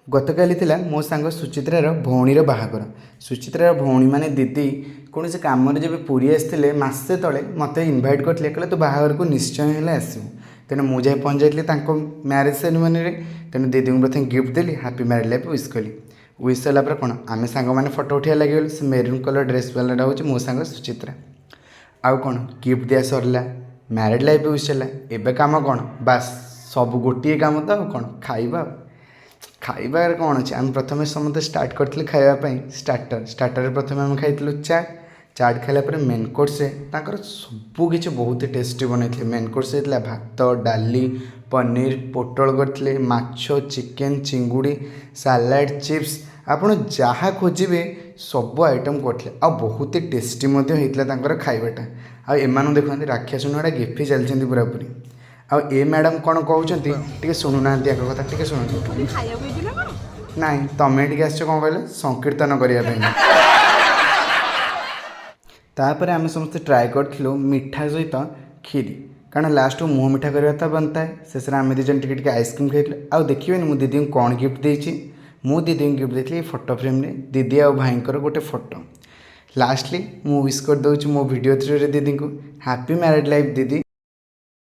गतकाली थिला मो सांग सुचित्रार भौणीर बाहागर। सुचित्रार भौणी माने दीदी कौन से कम जब पुरी आसते मसे तले मत इनभाइट करते कहले तू बाहागर को निश्चय हेल्ले आसू। तेणु मुझे पहुँच जाइए म्यारेज सेरेमनी में। तेणु दीदी को प्रथम गिफ्ट देली, हैप्पी मैरिड लाइफ विश कली। विश सारापर कौन आम सांग मैंने फोटो उठा लगे से मेरून कलर ड्रेस वाला हूँ मो सांग सुचित्रा। आउ कौन गिफ्ट दिया सरला, मैरिड लाइफ विश है। एवं कम कौन बास सब गोटे कम तो कौन खाइबा। खाइबार कौन अच्छे आम प्रथम समस्त स्टार्ट करते खावाई स्टार्टर प्रथम आम खाई चाट खाला मेन कोर्स सबकि बहुत टेस्टी बनई। मेन कोर्स होता भात डाली पनीर पोटल करते माछ चिकेन चिंगुड़ी सालाड चिप्स आपड़ जहाँ खोजे सब आइटम करते आ बहुत टेस्टी होता खाइबाटा। आ एम देखते राक्षस नुआटा गेफी चलती पूरापूरी। आ ए मैडम कौन कहते शुणुना कथा टे शुणु ना तुम टे आस कौन कहले संकीर्तन करने। तापर आम समस्त ट्राए करूँ मिठा सहित खीरी कारण लास्ट को मुँह मिठा करवा तो बनता है। शेष में आम दीजन टे आइसक्रीम खाई। आउ देखिए मु दीदी को कौन गिफ्ट देती। मु दीदी को गिफ्ट देती फोटो फ्रेम रे दीदी आ भाई गोटे फोटो। लास्टली मु विश कर दूँ मो वीडियो थ्रू दीदी को हैप्पी मैरिड लाइफ दीदी।